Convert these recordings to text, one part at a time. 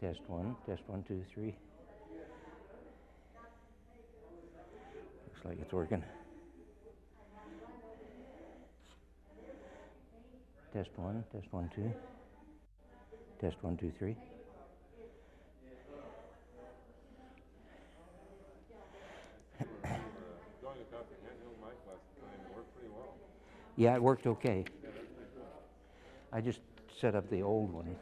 Test 1, 2, 3. Looks like it's working. Test 1, 2. Test 1, 2, 3. Yeah, it worked okay. I just set up the old one. Yeah.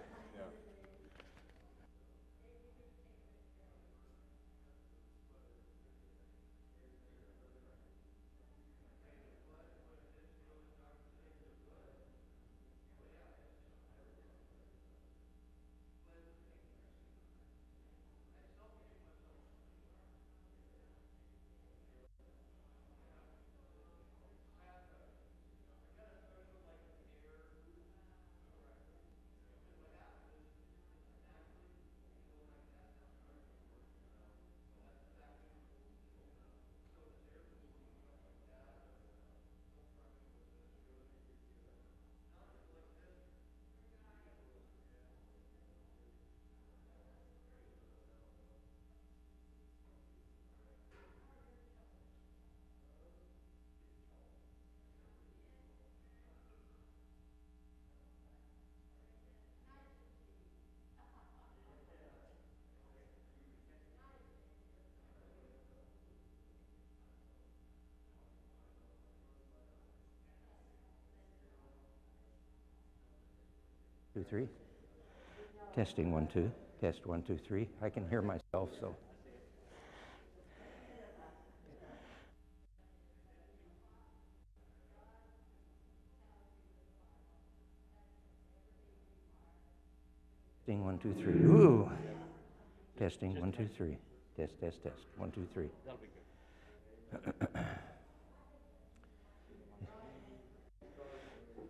2, 3. Testing 1, 2. Test 1, 2, 3. I can hear myself, so. Testing 1, 2, 3. Ooh. Testing 1, 2, 3. Test, 1, 2, 3.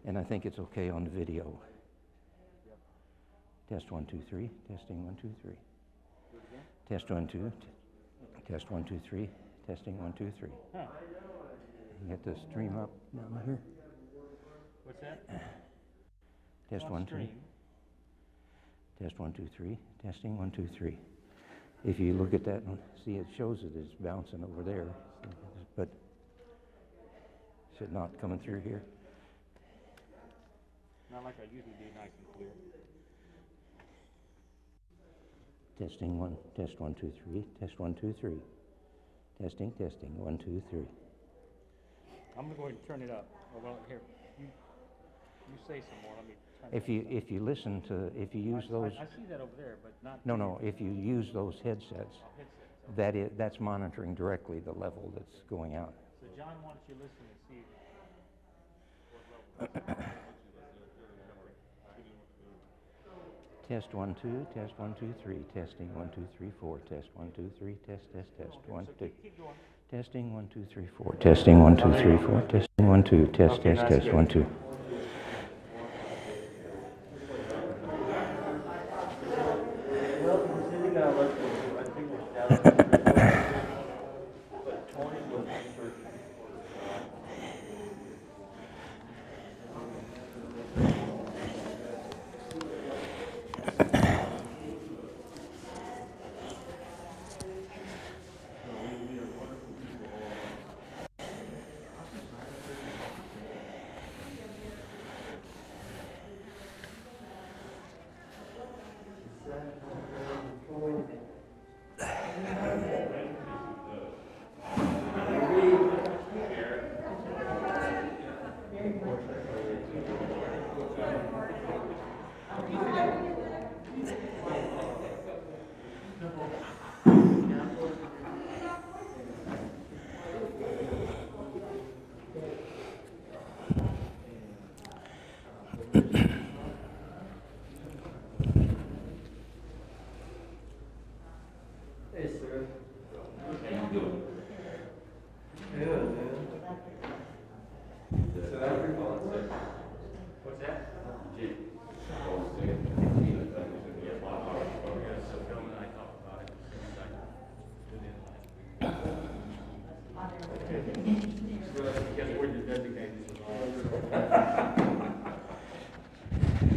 And I think it's okay on the video. Test 1, 2, 3. Testing 1, 2, 3. Test 1, 2. Test 1, 2, 3. Testing 1, 2, 3. You get the stream up down here. What's that? Test 1, 2. Test 1, 2, 3. Testing 1, 2, 3. If you look at that and see, it shows it is bouncing over there, but is it not coming through here? Not like I usually do, nice and clear. Testing 1, test 1, 2, 3. Test 1, 2, 3. Testing 1, 2, 3. I'm gonna go ahead and turn it up. Oh, well, here, you say some more. Let me. If you listen to, if you use those. I see that over there, but not. No. If you use those headsets, that's monitoring directly the level that's going out. So John wants you to listen and see. Test 1, 2. Test 1, 2, 3. Testing 1, 2, 3, 4. Test 1, 2, 3. Test. 1, 2. Testing 1, 2, 3, 4. Testing 1, 2, 3, 4. Testing 1, 2. Test. 1, 2.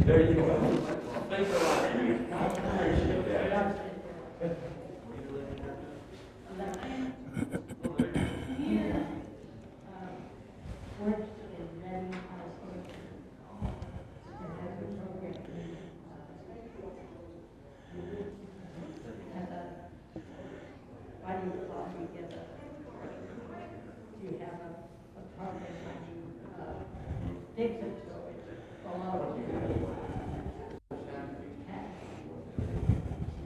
There you go. Thanks a lot. Why do you thought you get a, do you have a problem when you fix it so it's below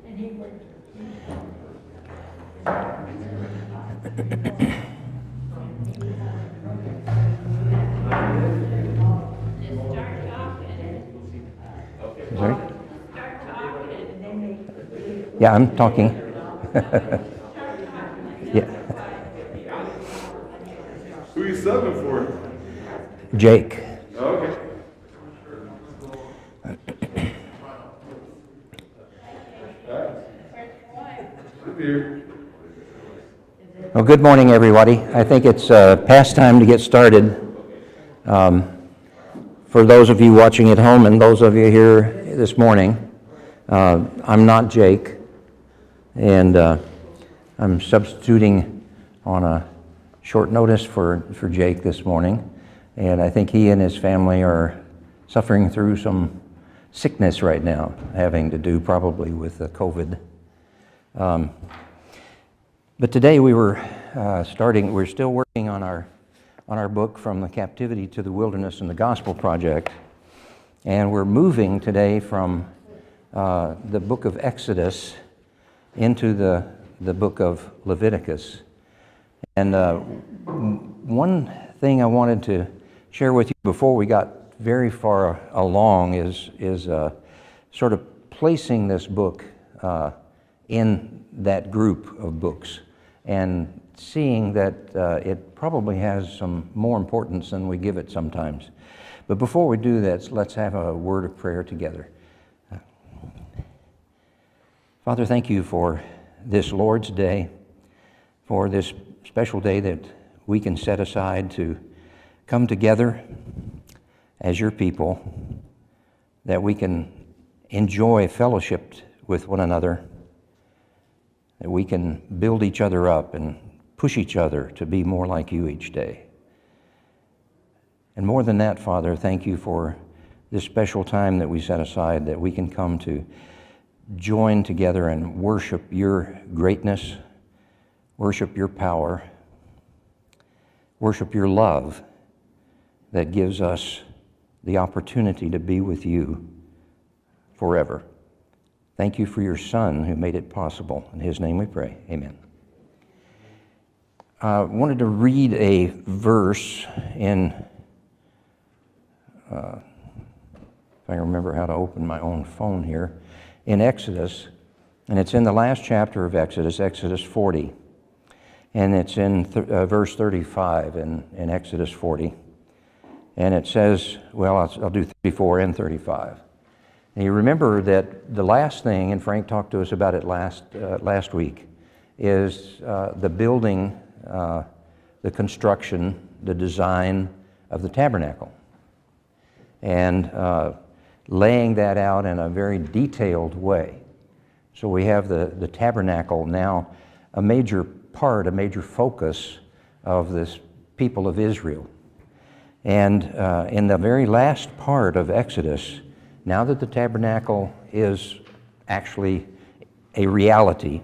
and he would, Sorry? Yeah, I'm talking. Yeah. Who are you subbing for? Jake. Okay. Here. Well, good morning, everybody. I think it's past time to get started. For those of you watching at home and those of you here this morning, I'm not Jake, and I'm substituting on a short notice for Jake this morning, and I think he and his family are suffering through some sickness right now, having to do probably with the COVID. But today we're still working on our book From the Captivity to the Wilderness and the Gospel Project, and we're moving today from the book of Exodus into the book of Leviticus. And one thing I wanted to share with you before we got very far along is sort of placing this book in that group of books and seeing that it probably has some more importance than we give it sometimes. But before we do that, let's have a word of prayer together. Father, thank you for this Lord's Day, for this special day that we can set aside to come together as your people, that we can enjoy fellowship with one another, that we can build each other up and push each other to be more like you each day. And more than that, Father, thank you for this special time that we set aside, that we can come to join together and worship your greatness, worship your power, worship your love that gives us the opportunity to be with you forever. Thank you for your Son who made it possible. In his name we pray. Amen. I wanted to read a verse in, if I remember how to open my own phone here, in Exodus, and it's in the last chapter of Exodus, Exodus 40. And it's in verse 35 in Exodus 40. And it says, well, I'll do 34 and 35. And you remember that the last thing, and Frank talked to us about it last week, is the building, the construction, the design of the tabernacle. And laying that out in a very detailed way. So we have the tabernacle now a major part, a major focus of this people of Israel. And in the very last part of Exodus, now that the tabernacle is actually a reality,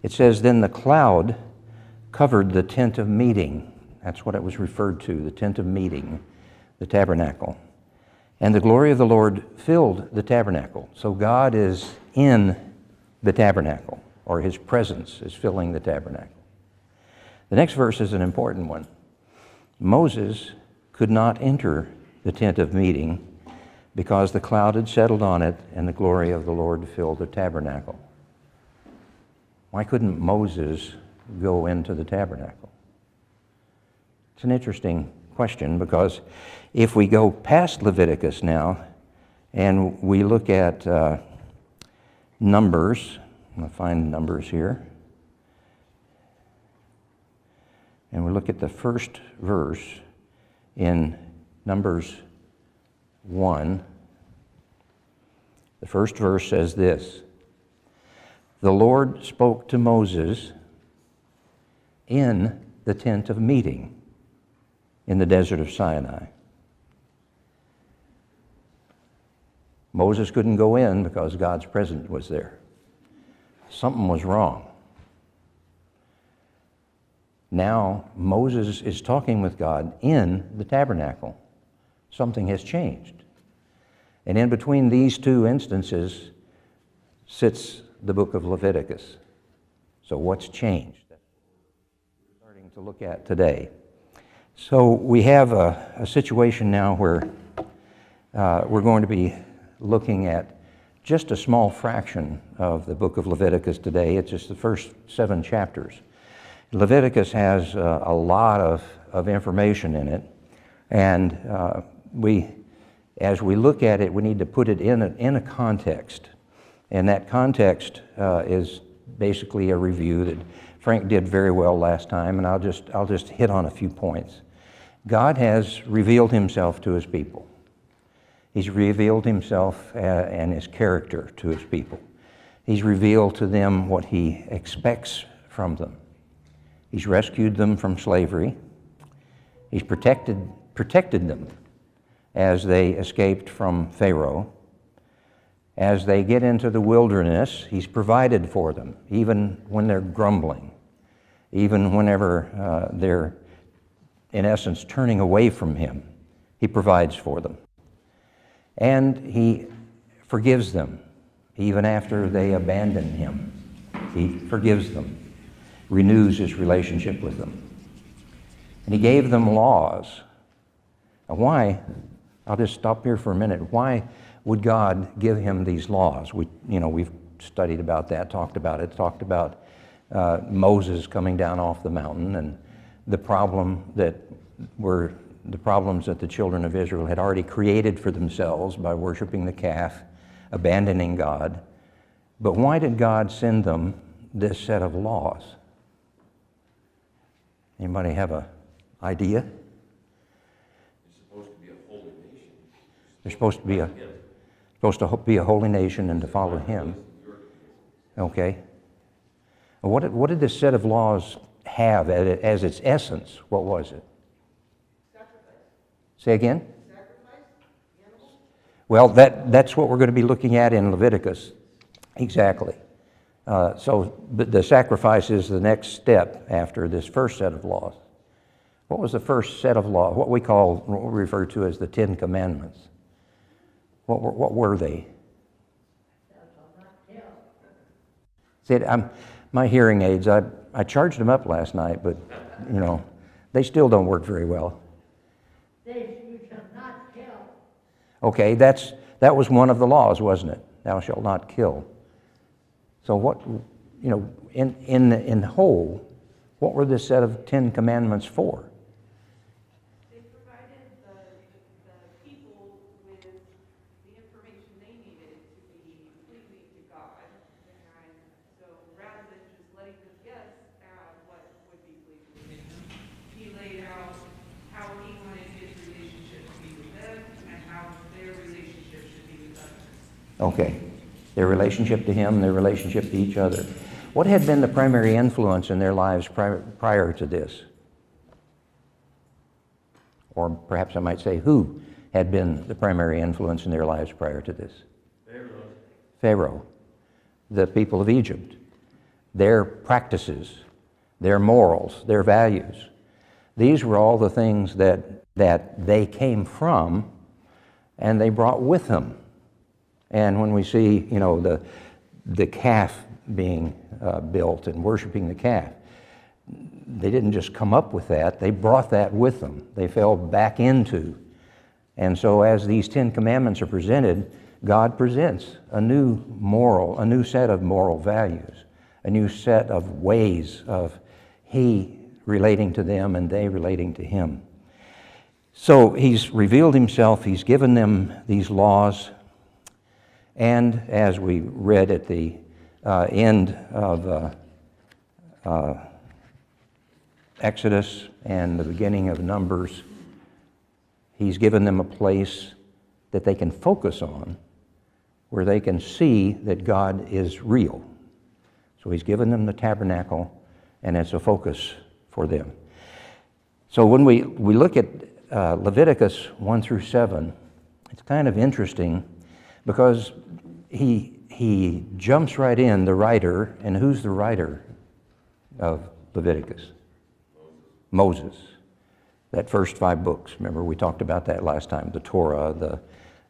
it says, then the cloud covered the tent of meeting. That's what it was referred to, the tent of meeting, the tabernacle. And the glory of the Lord filled the tabernacle. So God is in the tabernacle, or his presence is filling the tabernacle. The next verse is an important one. Moses could not enter the tent of meeting because the cloud had settled on it and the glory of the Lord filled the tabernacle. Why couldn't Moses go into the tabernacle? It's an interesting question, because if we go past Leviticus now and we look at Numbers, I'm going to find Numbers here, and we look at the first verse in Numbers 1. The first verse says this: the Lord spoke to Moses in the tent of meeting in the desert of Sinai. Moses couldn't go in because God's presence was there. Something was wrong. Now Moses is talking with God in the tabernacle. Something has changed. And in between these two instances sits the book of Leviticus. So what's changed? That's what we're starting to look at today. So we have a situation now where we're going to be looking at just a small fraction of the book of Leviticus today. It's just the first 7 chapters. Leviticus has a lot of information in it, and as we look at it, we need to put it in a context, and that context is basically a review that Frank did very well last time, and I'll just hit on a few points. God has revealed himself to his people. He's revealed himself and his character to his people. He's revealed to them what he expects from them. He's rescued them from slavery. He's protected them as they escaped from Pharaoh. As they get into the wilderness, he's provided for them, even when they're grumbling, even whenever they're, in essence, turning away from him. He provides for them. And he forgives them, even after they abandon him. He forgives them, renews his relationship with them. And he gave them laws. Now why? I'll just stop here for a minute. Why would God give him these laws? We've studied about that, talked about Moses coming down off the mountain and the problems that the children of Israel had already created for themselves by worshiping the calf, abandoning God. But why did God send them this set of laws? Anybody have an idea? It's supposed to be a holy nation. They're supposed to be a holy nation and to follow him. Okay. What did this set of laws have as its essence? What was it? Sacrifice. Say again? Sacrifice? Animals? Well, that's what we're going to be looking at in Leviticus. Exactly. So the sacrifice is the next step after this first set of laws. What was the first set of laws? What we refer to as the 10 Commandments. What were they? Thou shalt not kill. See, my hearing aids, I charged them up last night, but, they still don't work very well. You shall not kill. Okay, that was one of the laws, wasn't it? Thou shalt not kill. So what, in whole, what were this set of 10 Commandments for? They provided the people with the information they needed to be pleasing to God. And so rather than just letting them guess at what would be pleasing to him, he laid out how he wanted his relationship to be with them and how their relationship should be with others. Okay. Their relationship to him, their relationship to each other. What had been the primary influence in their lives prior to this? Or perhaps I might say, who had been the primary influence in their lives prior to this? Pharaoh, the people of Egypt. Their practices, their morals, their values. These were all the things that they came from and they brought with them. And when we see, the calf being built and worshiping the calf, they didn't just come up with that, they brought that with them. They fell back into. And so as these 10 Commandments are presented, God presents a new set of moral values, a new set of ways of he relating to them and they relating to him. So he's revealed himself, he's given them these laws. And as we read at the end of Exodus and the beginning of Numbers, he's given them a place that they can focus on, where they can see that God is real. So he's given them the tabernacle, and it's a focus for them. So when we look at Leviticus 1 through 7, it's kind of interesting because he jumps right in, the writer, and who's the writer of Leviticus? Moses, that first 5 books. Remember, we talked about that last time, the Torah,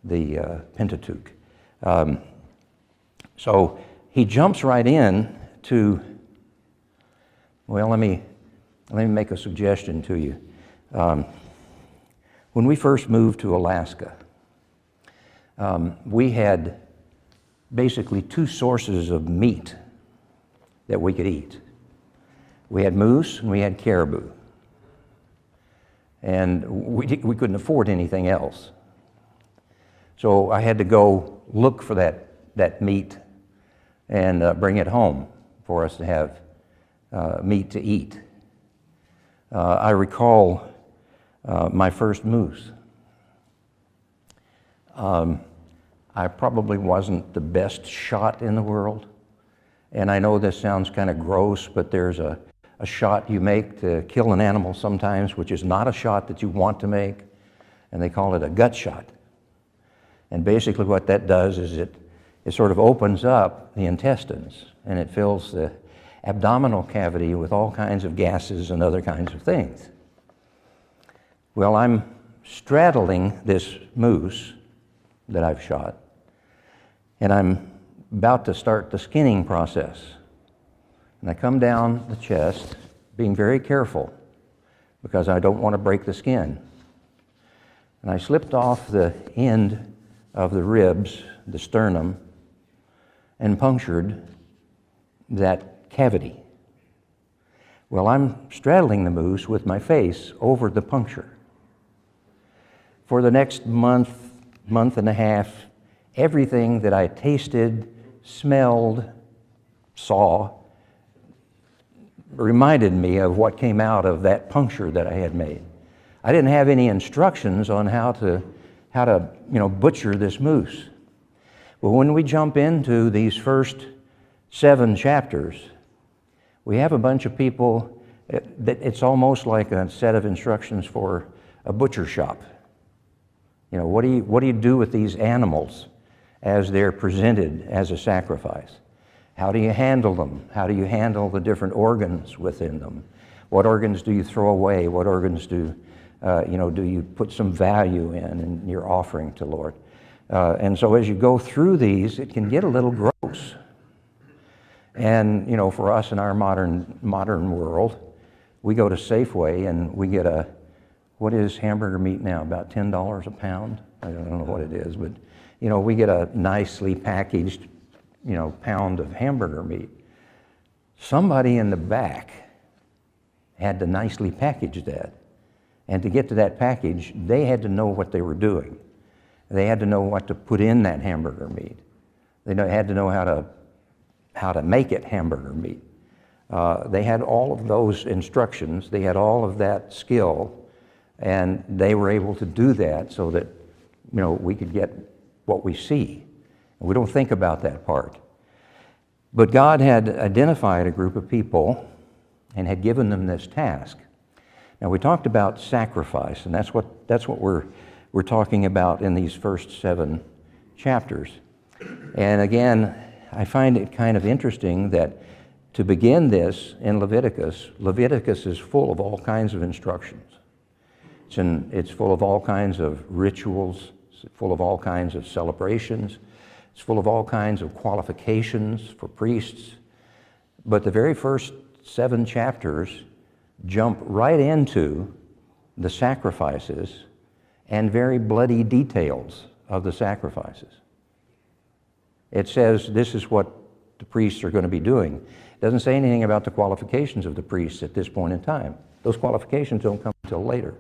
the Pentateuch. So he jumps right in to, well, let me make a suggestion to you. When we first moved to Alaska, we had basically 2 sources of meat that we could eat. We had moose and we had caribou. And we couldn't afford anything else. So I had to go look for that meat and bring it home for us to have meat to eat. I recall my first moose. I probably wasn't the best shot in the world. And I know this sounds kind of gross, but there's a shot you make to kill an animal sometimes, which is not a shot that you want to make, and they call it a gut shot. And basically what that does is it sort of opens up the intestines, and it fills the abdominal cavity with all kinds of gases and other kinds of things. Well, I'm straddling this moose that I've shot, and I'm about to start the skinning process. And I come down the chest, being very careful, because I don't want to break the skin. And I slipped off the end of the ribs, the sternum, and punctured that cavity. Well, I'm straddling the moose with my face over the puncture. For the next month and a half, everything that I tasted, smelled, saw, reminded me of what came out of that puncture that I had made. I didn't have any instructions on how to butcher this moose. But when we jump into these first 7 chapters, we have a bunch of people that it's almost like a set of instructions for a butcher shop. You know, what do you do with these animals as they're presented as a sacrifice? How do you handle them? How do you handle the different organs within them? What organs do you throw away? What organs do you put some value in your offering to Lord? And so as you go through these, it can get a little gross. And, you know, for us in our modern world, we go to Safeway and we get what is hamburger meat now? About $10 a pound? I don't know what it is, but, you know, we get a nicely packaged, pound of hamburger meat. Somebody in the back had to nicely package that. And to get to that package, they had to know what they were doing. They had to know what to put in that hamburger meat. They had to know how to make it hamburger meat. They had all of those instructions. They had all of that skill, and they were able to do that so that, we could get what we see. We don't think about that part. But God had identified a group of people and had given them this task. Now, we talked about sacrifice, and that's what we're talking about in these first 7 chapters. And again, I find it kind of interesting that to begin this in Leviticus is full of all kinds of instructions. It's full of all kinds of rituals, it's full of all kinds of celebrations, it's full of all kinds of qualifications for priests. But the very first 7 chapters jump right into the sacrifices and very bloody details of the sacrifices. It says this is what the priests are going to be doing. It doesn't say anything about the qualifications of the priests at this point in time. Those qualifications don't come until later.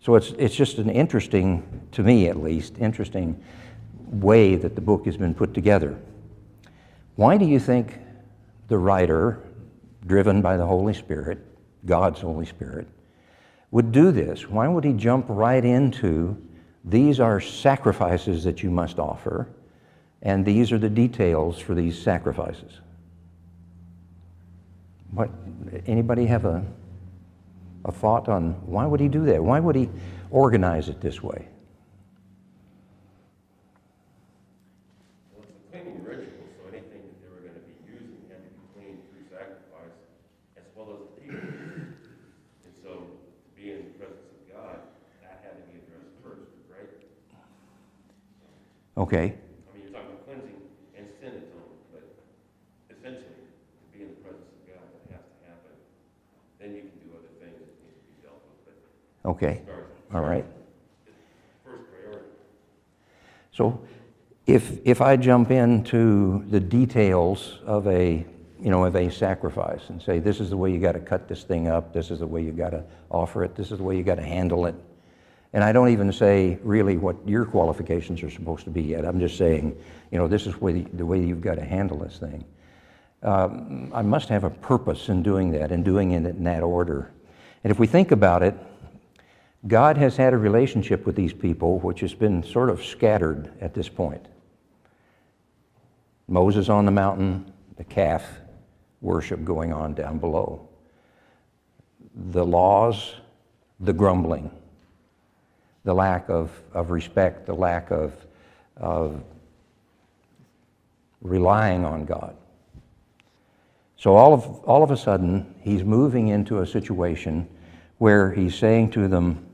So it's just an interesting, to me at least, interesting way that the book has been put together. Why do you think the writer, driven by the Holy Spirit, God's Holy Spirit, would do this? Why would he jump right into, these are sacrifices that you must offer, and these are the details for these sacrifices? Anybody have a thought on why would he do that? Why would he organize it this way? Well, it's a cleaning ritual, so anything that they were going to be using had to be cleaned through sacrifice, as well as the people. And so Okay, I mean, you're talking about cleansing and sin atonement, but essentially, to be in the presence of God, that has to happen. Then you can do other things that need to be dealt with, but okay, all right. first priority. So if I jump into the details of a sacrifice and say, this is the way you got to cut this thing up, this is the way you got to offer it, this is the way you got to handle it, and I don't even say really what your qualifications are supposed to be yet. I'm just saying, this is the way you've got to handle this thing. I must have a purpose in doing that and doing it in that order. And if we think about it, God has had a relationship with these people which has been sort of scattered at this point. Moses on the mountain, the calf worship going on down below. The laws, the grumbling, the lack of respect, the lack of relying on God. So all of a sudden, he's moving into a situation where he's saying to them,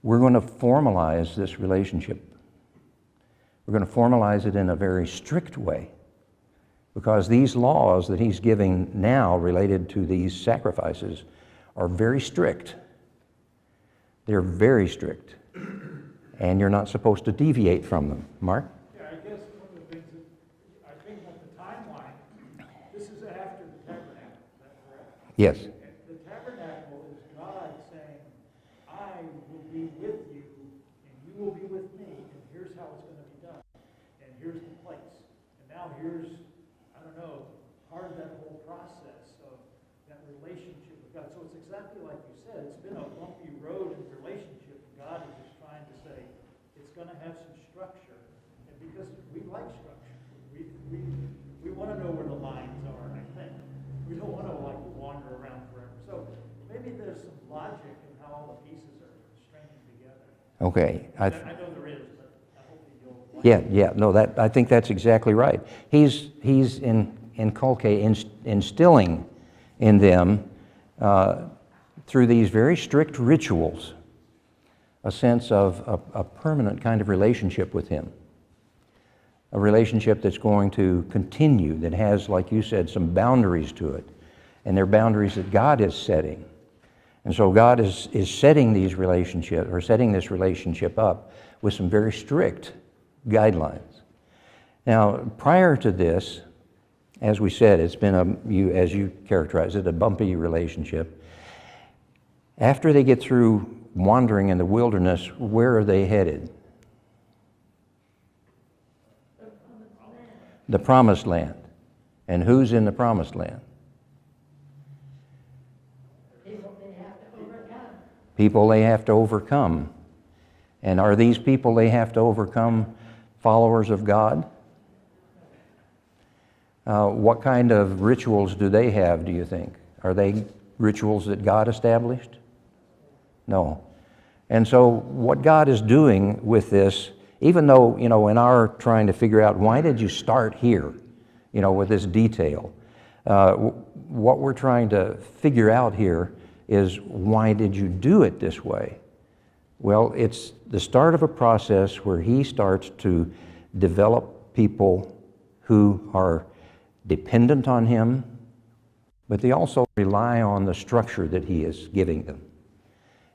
we're going to formalize this relationship. We're going to formalize it in a very strict way, because these laws that he's giving now related to these sacrifices are very strict. They're very strict, and you're not supposed to deviate from them. Mark? Yeah, I guess one of the things that, I think on the timeline, this is after the tabernacle, is that correct? Yes. The tabernacle is God saying, I will be with you, and you will be with me, and here's how it's going to be done, and here's the place. And now here's, I don't know, part of that whole process of that relationship with God. So it's exactly like you said, it's been a bumpy road in relationship. God is just trying to say, it's going to have some structure, and because we like structure, we want to know where the lines are, I think. We don't want to wander around forever. So maybe there's some logic in how all the pieces are strengthened together. Okay. I know there is, but I hope that you'll like it. No, I think that's exactly right. He's instilling in them through these very strict rituals a sense of a permanent kind of relationship with him. A relationship that's going to continue, that has, like you said, some boundaries to it. And they're boundaries that God is setting. And so God is setting these relationships, or setting this relationship up with some very strict guidelines. Now, prior to this, as we said, it's been as you characterize it, a bumpy relationship. After they get through wandering in the wilderness, where are they headed? The promised land. And who's in the promised land? People they have to overcome. People they have to overcome. And are these people they have to overcome followers of God? What kind of rituals do they have, do you think? Are they rituals that God established? No. And so what God is doing with this, even though, in our trying to figure out why did you start here, with this detail, what we're trying to figure out here is why did you do it this way? Well, it's the start of a process where he starts to develop people who are dependent on him, but they also rely on the structure that he is giving them.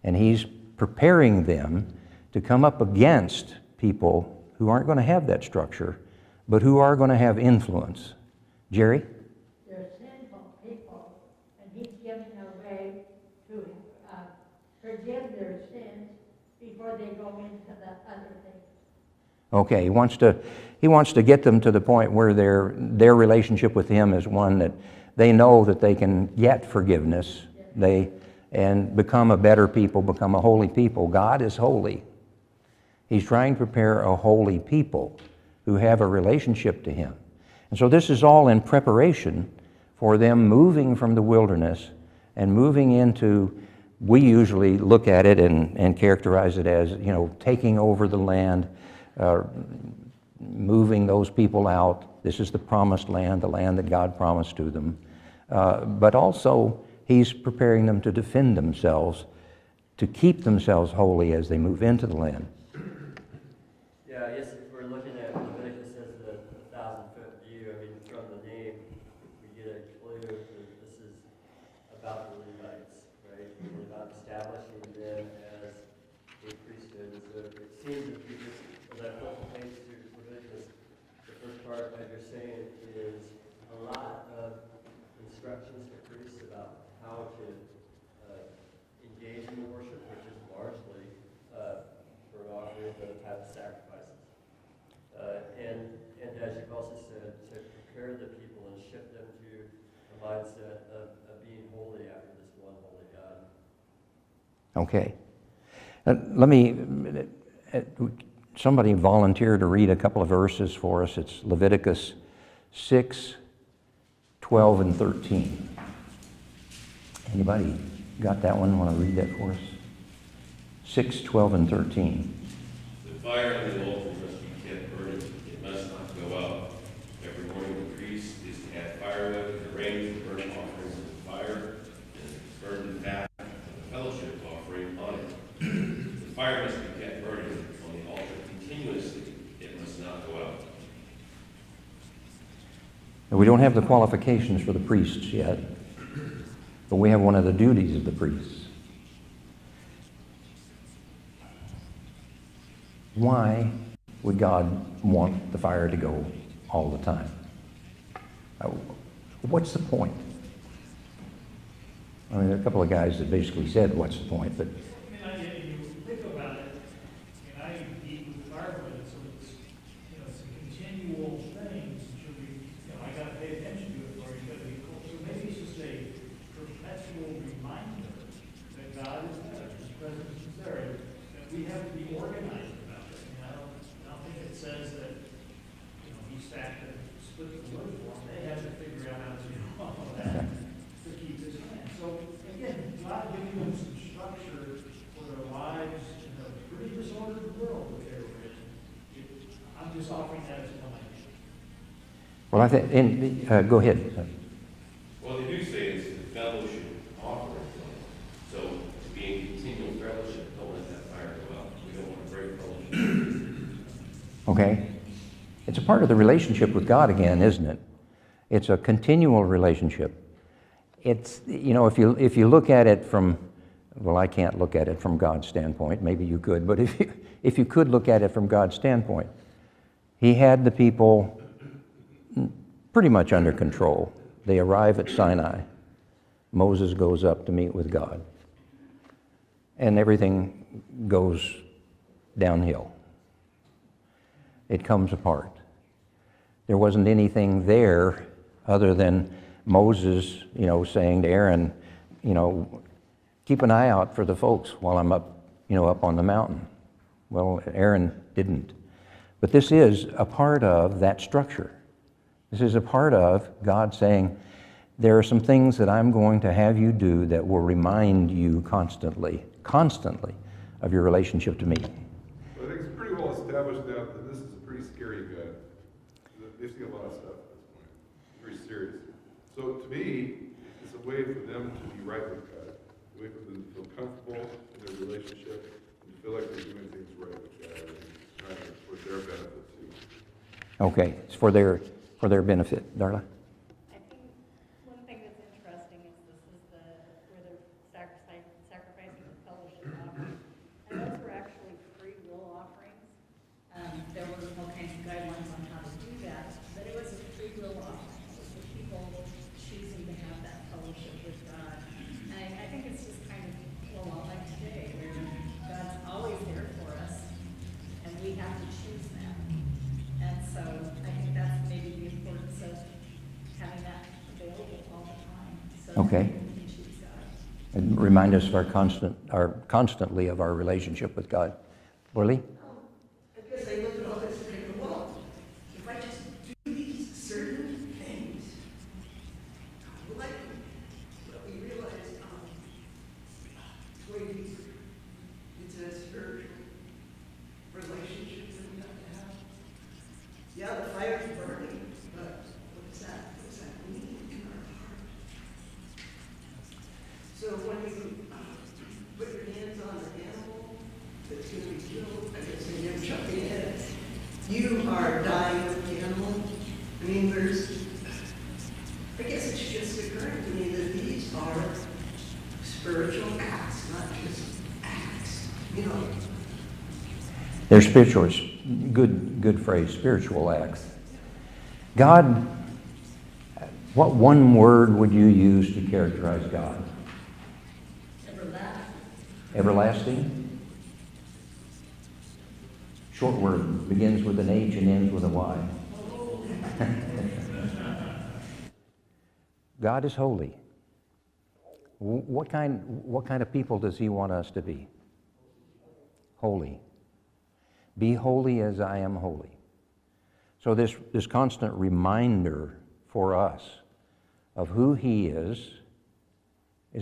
And he's preparing them to come up against people who aren't going to have that structure, but who are going to have influence. Jerry? They're sinful people, and he's giving a way to forgive their sins before they go into the other things. Okay, he wants to get them to the point where their relationship with him is one that they know that they can get forgiveness, and become a better people, become a holy people. God is holy. He's trying to prepare a holy people who have a relationship to him. And so this is all in preparation for them moving from the wilderness and moving into, we usually look at it and characterize it as, taking over the land, moving those people out. This is the promised land, the land that God promised to them. But also, he's preparing them to defend themselves, to keep themselves holy as they move into the land. Yeah, I guess if we're looking at instructions to priests about how to engage in the worship, which is largely burnt offerings and other types of sacrifices. And as you've also said, to prepare the people and shift them to a mindset of being holy after this one holy God. Okay. Let me, somebody volunteer to read a couple of verses for us. It's Leviticus 6, 12, and 13. Anybody got that one? Want to read that for us? 6, 12, and 13. The fire on the altar must be kept burning. It must not go out. Every morning the priest is to add firewood and arrange the burnt offerings of the fire and burn the fat of the fellowship offering on it. The fire must be kept burning on the altar continuously. It must not go out. Now, we don't have the qualifications for the priests yet, but we have one of the duties of the priests. Why would God want the fire to go all the time? What's the point? I mean, there are a couple of guys that basically said, what's the point? But I mean, you think about it, and I eat with firewood, so it's, it's a continual thing. Should we, I gotta pay attention to it, or you gotta be cool. So maybe it's just a perpetual reminder that God is there, His presence is there, and we have to be organized about it. I don't think it says that, He stacked and split the wood for them. They had to figure out how to do all of that to keep His plan. So again, God giving them some structure for their lives in a pretty disordered world that they were in. I'm just offering that as one idea. well, I think, go ahead. Well, they do say it's the fellowship offering. So to be in continual fellowship, don't let that fire go out. We don't want to break fellowship. Okay? It's a part of the relationship with God again, isn't it? It's a continual relationship. It's, if you look at it from, well, I can't look at it from God's standpoint. Maybe you could, but if you could look at it from God's standpoint, He had the people pretty much under control. They arrive at Sinai. Moses goes up to meet with God. And everything goes downhill. It comes apart. There wasn't anything there other than Moses, saying to Aaron, keep an eye out for the folks while I'm up, up on the mountain. Well, Aaron didn't. But this is a part of that structure. This is a part of God saying, there are some things that I'm going to have you do that will remind you constantly of your relationship to me. Well, I think it's pretty well established now that this is a pretty scary God. They've seen a lot of stuff at this point. Very serious. So to me, it's a way for them to be right with God. A way for them to feel comfortable in their relationship and feel like they're doing things right with God and for their benefit too. Okay, it's for their benefit. Darla? I think one thing that's interesting is this is where they're sacrificing the fellowship offering. And those were actually free will offerings. There were all kinds of guidelines on how to do that, but it was a free will offering. It was the people choosing to have that fellowship with God. And I think it's just kind of a lot like today, where God's always there for us, and we have to choose that. And so I think that's maybe the importance of having that available all the time. So Okay. that we can choose God. And remind us of constantly of our relationship with God. Lily? I guess I look at all this and I go, well, if I just do these certain things, God will like me. But we realize it's way deeper. It's a spiritual relationship that we have to have. Yeah, the fire's burning, but what does that mean in our heart? So when you put your hands on an animal that's going to be killed, I guess when you're jumping in, you are dying with the animal. I mean, I guess it's just occurring to me that these are spiritual acts, not just acts. They're spiritual. Good phrase, spiritual acts. God, What one word would you use to characterize God? Everlasting? Short word, begins with an H and ends with a Y. God is holy. What kind of people does he want us to be? Holy. Be holy as I am holy. So this constant reminder for us of who he is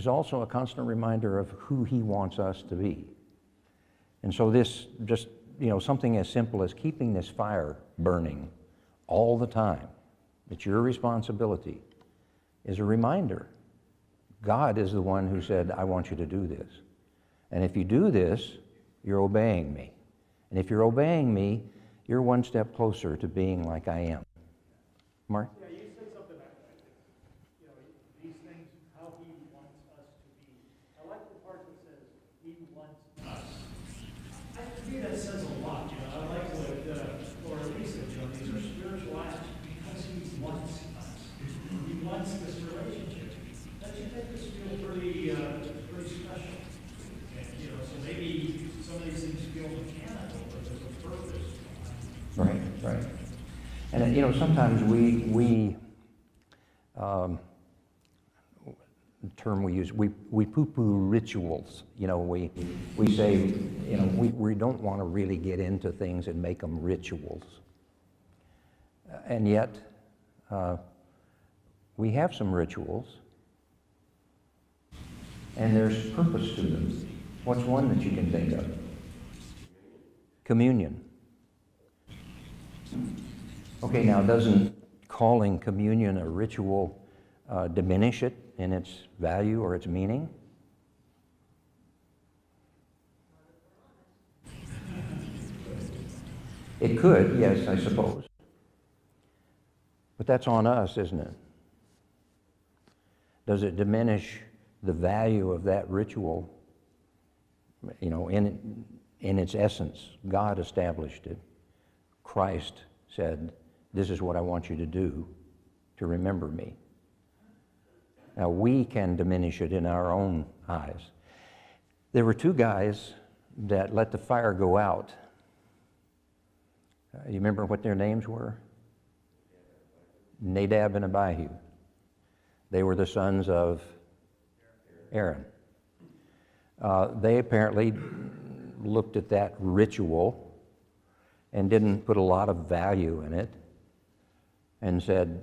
also a constant reminder of who he wants us to be. And so this just, something as simple as keeping this fire burning all the time, it's your responsibility, is a reminder. God is the one who said, I want you to do this. And if you do this, you're obeying me. And if you're obeying me, you're one step closer to being like I am. Mark? Yeah, you said something like that. These things, how he wants us to be. I like the part that says he wants us. To me, that says a lot. I like what Laura Lee said, these are spiritual acts because he wants us. He wants this relationship. That should make us feel pretty special. And, so maybe some of these things feel mechanical, but there's a purpose. Right. And sometimes we the term we use, we poo-poo rituals. We say, we don't want to really get into things and make them rituals. And yet, we have some rituals, and there's purpose to them. What's one that you can think of? Communion. Okay, now doesn't calling communion a ritual diminish it in its value or its meaning? It could, yes, I suppose. But that's on us, isn't it? Does it diminish the value of that ritual? In its essence, God established it. Christ said, this is what I want you to do to remember me. Now, we can diminish it in our own eyes. There were two guys that let the fire go out. You remember what their names were? Nadab and Abihu. They were the sons of Aaron. They apparently looked at that ritual and didn't put a lot of value in it and said,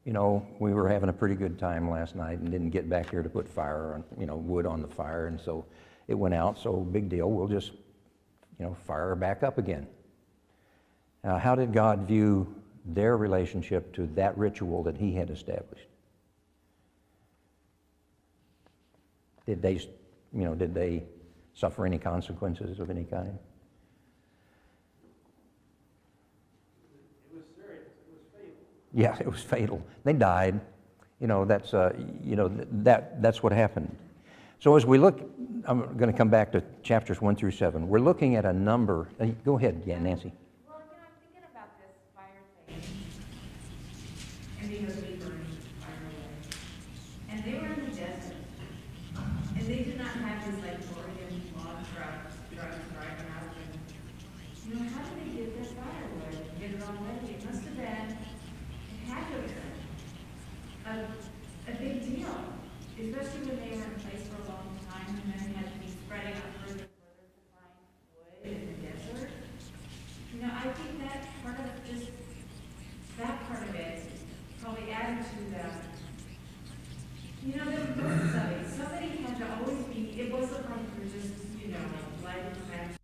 we were having a pretty good time last night and didn't get back here to put fire on, wood on the fire, and so it went out, so big deal, we'll just, fire back up again. Now, how did God view their relationship to that ritual that he had established? Did they suffer any consequences of any kind? It was serious. It was fatal. Yeah, it was fatal. They died. That's what happened. So as we look, I'm going to come back to chapters 1 through 7. We're looking at a number. Go ahead, Nancy. Well, I'm thinking about this fire thing. And because we burned fire away. And they were in the desert. And they did not have these Oregon log trucks driving out. And, how did they get their firewood and get it all ready? It must have been, it had to have been a big deal. Especially when they were in place for a long time and then they had to be spreading out further and further to find wood in the desert. I think that part of it probably added to that. The importance of it. Somebody had to always be, it wasn't like you're just, lighting matches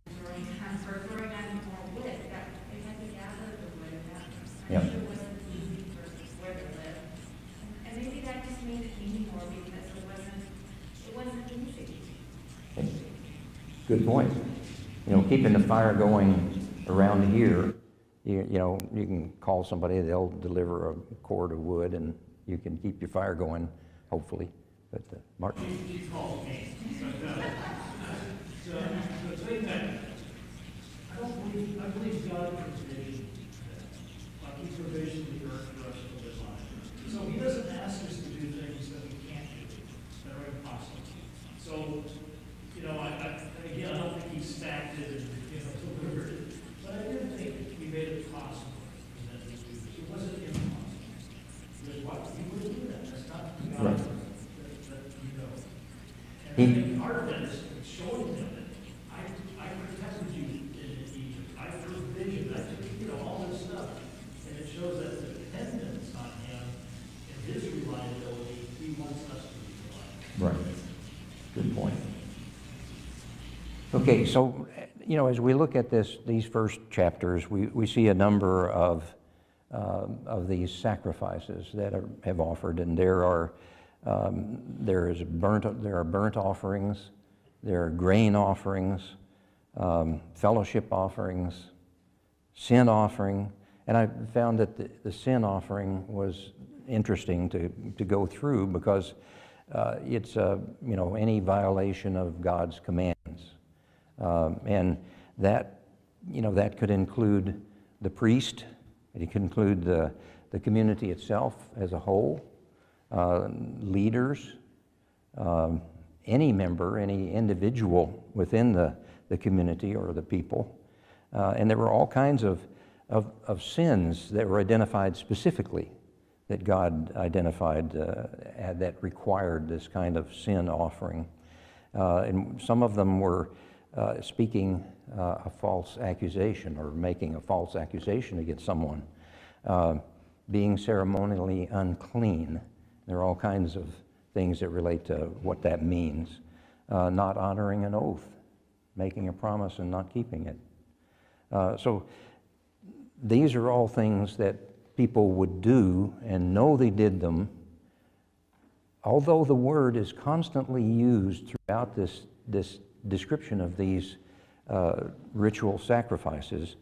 or throwing on more wood. They had to gather the wood. Yep. It wasn't easy for where to live. And maybe that just made it mean more because it wasn't easy. Good point. Keeping the fire going around here, you can call somebody, they'll deliver a cord of wood, and you can keep your fire going, hopefully. But Mark? He called me. The thing that I believe God provisioned, like he provisioned the earth for us to live on. So he doesn't ask us to do things that we can't do, that are impossible. So, again, I don't think he stacked it and, delivered it, but I did think he made it possible for them to do this. It wasn't impossible. Because what, he wouldn't do that, that's not the God Right. that you know. And He- I think part of that is showing them that I protected you in Egypt, I provisioned, I took, all this stuff. And it shows that dependence on him and his reliability, he wants us to be reliable. Right. Good point. Okay, so, as we look at these first chapters, we see a number of these sacrifices that have offered, and there are burnt offerings, there are grain offerings, fellowship offerings, sin offering, and I found that the sin offering was interesting to go through because it's any violation of God's commands, and that that could include the priest, it could include the community itself as a whole, leaders, any member, any individual within the community or the people, and there were all kinds of sins that were identified specifically, that God identified that required this kind of sin offering. And some of them were speaking a false accusation or making a false accusation against someone, being ceremonially unclean. There are all kinds of things that relate to what that means. Not honoring an oath, making a promise and not keeping it. So these are all things that people would do and know they did them, although the word is constantly used throughout this description of these ritual sacrifices,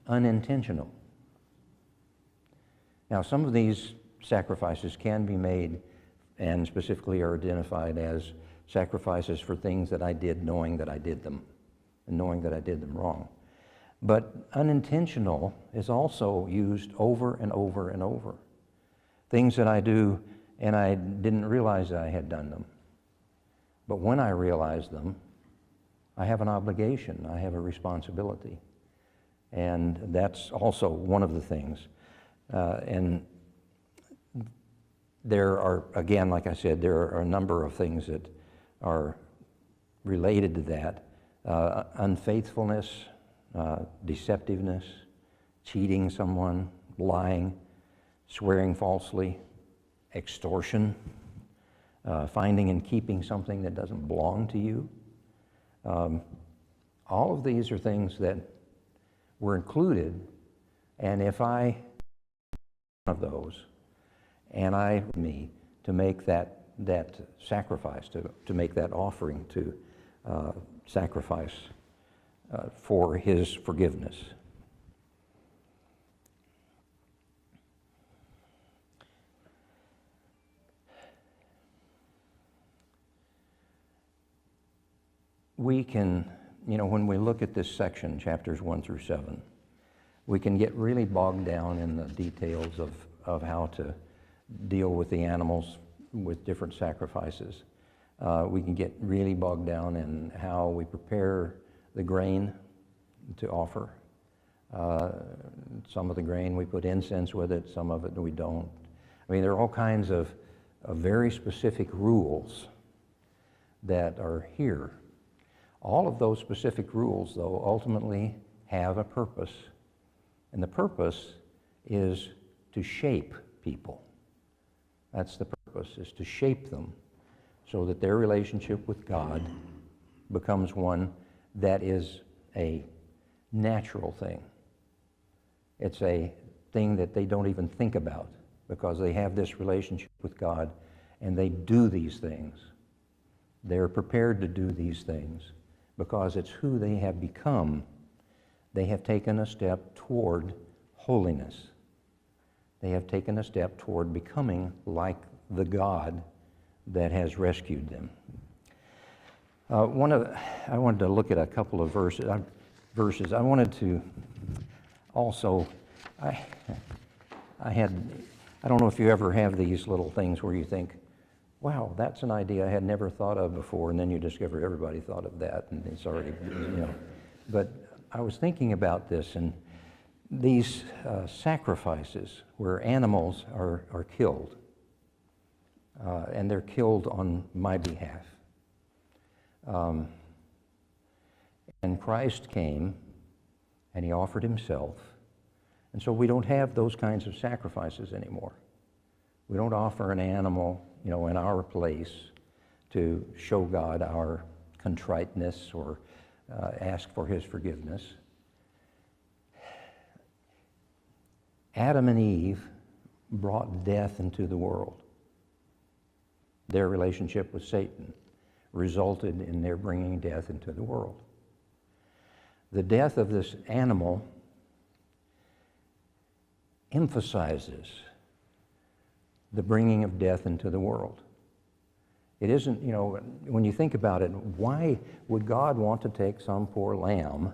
unintentional. Now, some of these sacrifices can be made and specifically are identified as sacrifices for things that I did knowing that I did them and knowing that I did them wrong. But unintentional is also used over and over and over. Things that I do and I didn't realize that I had done them. But when I realize them, I have an obligation, I have a responsibility. And that's also one of the things. And there are, again, like I said, there are a number of things that are related to that. Unfaithfulness, deceptiveness, cheating someone, lying, swearing falsely, extortion, finding and keeping something that doesn't belong to you. All of these are things that were included, and if I one of those, and to make that sacrifice, to make that offering, to sacrifice for his forgiveness. We can, when we look at this section, chapters 1 through 7, we can get really bogged down in the details of how to deal with the animals with different sacrifices. We can get really bogged down in how we prepare the grain to offer. Some of the grain we put incense with it, some of it we don't. I mean, there are all kinds of very specific rules that are here. All of those specific rules, though, ultimately have a purpose. And the purpose is to shape people. That's the purpose, is to shape them so that their relationship with God becomes one that is a natural thing. It's a thing that they don't even think about because they have this relationship with God and they do these things. They're prepared to do these things because it's who they have become. They have taken a step toward holiness. They have taken a step toward becoming like the God that has rescued them. I wanted to look at a couple of verses. I wanted to also, I I don't know if you ever have these little things where you think, wow, that's an idea I had never thought of before, and then you discover everybody thought of that, and it's already, you know. But I was thinking about this, and these sacrifices where animals are killed, and they're killed on my behalf. And Christ came, and he offered himself, and so we don't have those kinds of sacrifices anymore. We don't offer an animal, you know, in our place to show God our contriteness or ask for his forgiveness. Adam and Eve brought death into the world. Their relationship with Satan resulted in their bringing death into the world. The death of this animal emphasizes the bringing of death into the world. It isn't, you know, when you think about it, why would God want to take some poor lamb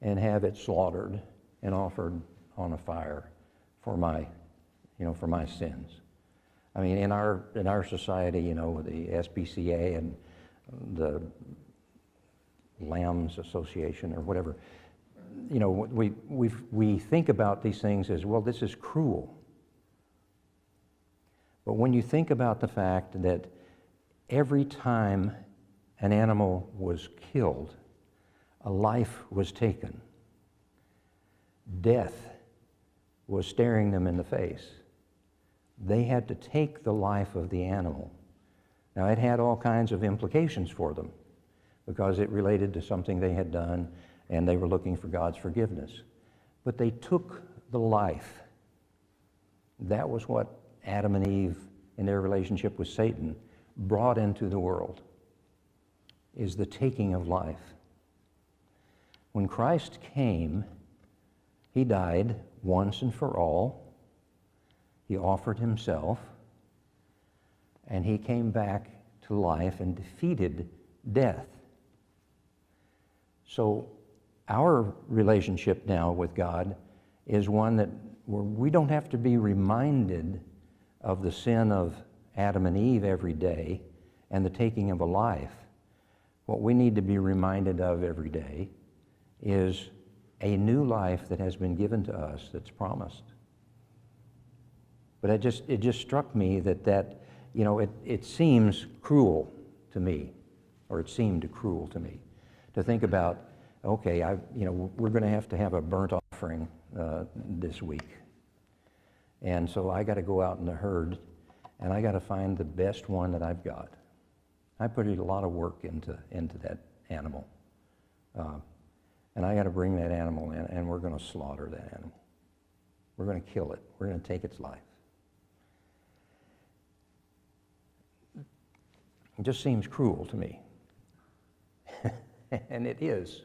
and have it slaughtered and offered on a fire for my, you know, for my sins? I mean, in our society, you know, the SPCA and the Lambs Association or whatever, you know, we think about these things as, well, this is cruel. But when you think about the fact that every time an animal was killed, a life was taken, death was staring them in the face, they had to take the life of the animal. Now, it had all kinds of implications for them because it related to something they had done and they were looking for God's forgiveness. But they took the life. That was what Adam and Eve, in their relationship with Satan, brought into the world, is the taking of life. When Christ came, he died once and for all. He offered himself, and he came back to life and defeated death. So our relationship now with God is one that where we don't have to be reminded of the sin of Adam and Eve every day and the taking of a life. What we need to be reminded of every day is a new life that has been given to us that's promised. But it just struck me that you know, it seems cruel to me, or it seemed cruel to me, to think about, okay, you know, we're going to have a burnt offering this week. And so I got to go out in the herd, and I got to find the best one that I've got. I put a lot of work into that animal. And I got to bring that animal in, and we're going to slaughter that animal. We're going to kill it. We're going to take its life. It just seems cruel to me. And it is.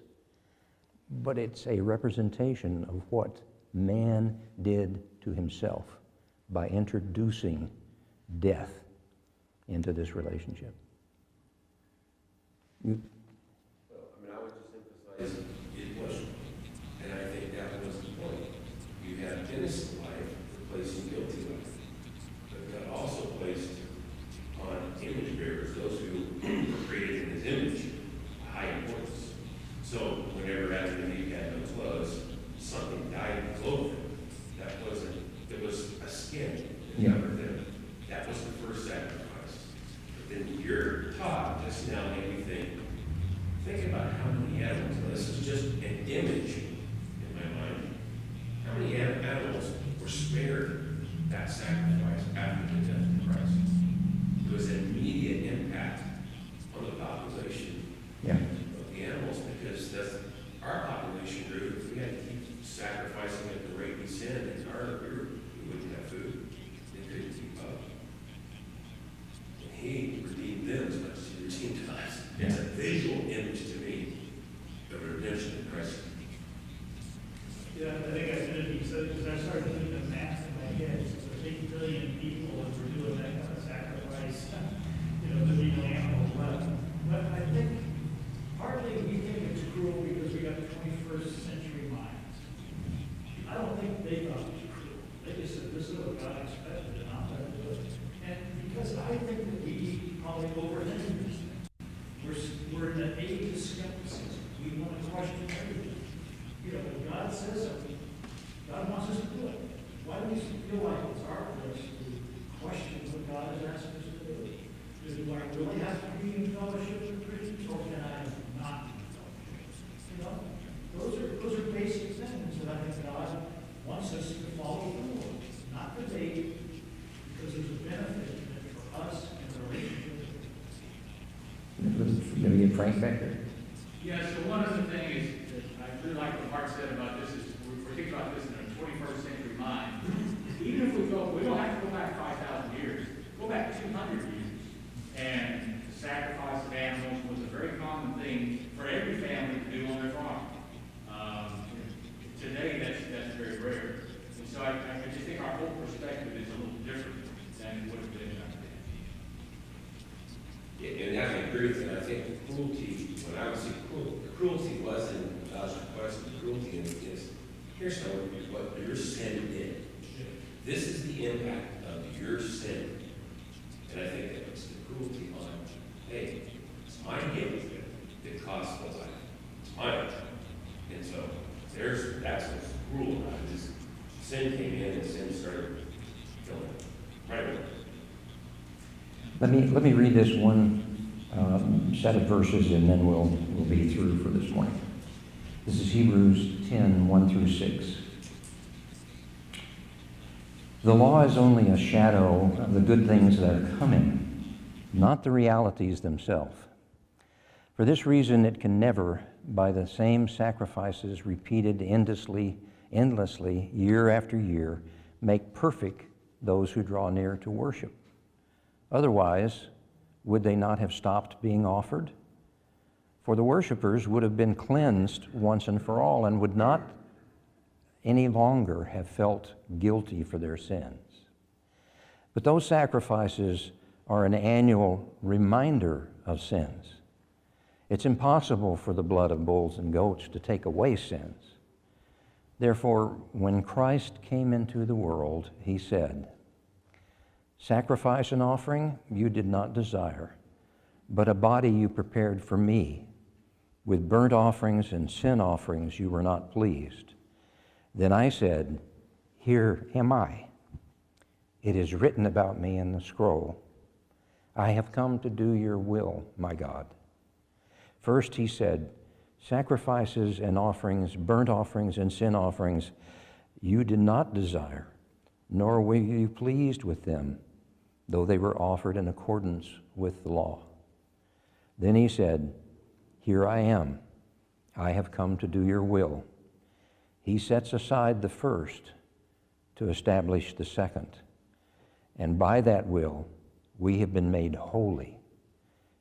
But it's a representation of what man did to himself by introducing death into this relationship. I would just emphasize it was, and I think that was the point. You have innocent life replacing guilty life. But God also placed on image bearers, those who were created in his image, a high importance. So whenever Adam and Eve had no clothes, something died in clothing. It was a skin that covered them. That was the first sacrifice. But then your talk just now made me think about how many animals, and this is just an image in my mind, how many animals were spared that sacrifice after the death of Christ. It was an immediate impact on the population of the animals, because that's our population grew. If we had to keep sacrificing at the rate we sinned, we wouldn't have food. They couldn't keep up. And he redeemed them as much as he redeemed us. It's a visual image to me of redemption in Christ. Yeah, I think I said it because I started doing the math in my head. So there's 8 billion people, and we're doing that kind of sacrifice, you know, to be no animals left. But I think partly we think it's cruel because we got the 21st century minds. I don't think they thought it was cruel. They just said, this is what God expects. really have to be in fellowship with Christians, or can I not be in fellowship? You know, those are basic things that I think God wants us to follow through on. Not debate, because there's a benefit in it for us and the relationship. Let me get Frank back there. Yeah, so one other thing is, that I really like what Mark said about this, is we're thinking about this in a 21st century mind. Even if we don't have to go back 5,000 years, go back 200 years. And the sacrifice of animals was a very common thing for every family to do on their farm. Today, that's very rare. And so I just think our whole perspective is a little different than it would have been back then. Yeah, and I agree with that. I think cruelty, when I was cruelty wasn't God's request, the cruelty is here's what your sin did. This is the impact of your sin. And I think that it's the cruelty on, hey, it's my guilt that cost the life. It's mine. And so that's what's cruel about it. Is sin came in and sin started killing. Right. Let me read this one set of verses, and then we'll be through for this morning. This is Hebrews 10, 1 through 6. The law is only a shadow of the good things that are coming, not the realities themselves. For this reason, it can never, by the same sacrifices repeated endlessly, year after year, make perfect those who draw near to worship. Otherwise, would they not have stopped being offered? For the worshipers would have been cleansed once and for all, and would not any longer have felt guilty for their sins. But those sacrifices are an annual reminder of sins. It's impossible for the blood of bulls and goats to take away sins. Therefore, when Christ came into the world, he said, "Sacrifice and offering you did not desire, but a body you prepared for me. With burnt offerings and sin offerings you were not pleased. Then I said, Here am I. It is written about me in the scroll. I have come to do your will, my God." First he said, "Sacrifices and offerings, burnt offerings and sin offerings, you did not desire, nor were you pleased with them, though they were offered in accordance with the law." Then he said, "Here I am. I have come to do your will." He sets aside the first to establish the second. And by that will, we have been made holy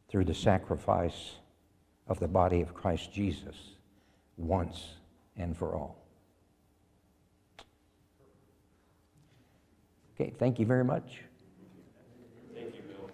through the sacrifice of the body of Christ Jesus once and for all. Okay, thank you very much. Thank you, Bill.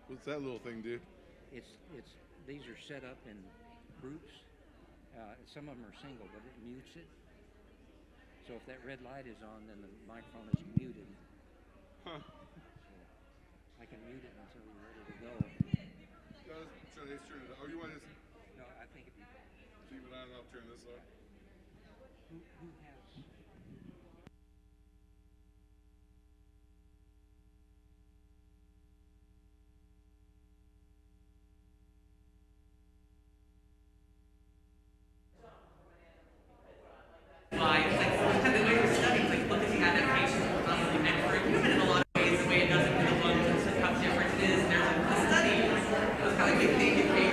What's that little thing do? These are set up in groups. Some of them are single, but it mutes it. So if that red light is on, then the microphone is muted. Huh. So I can mute it until you're ready to go. Turn it up. Oh, you want to just No, I think it'd be keep it on and I'll turn this off? who has. Why? It's like, because the way we're studying, it's like, look at the adaptations of possibly meant for a human in a lot of ways, the way it doesn't for the lungs, and how different it is. There's a study, it was kind of like they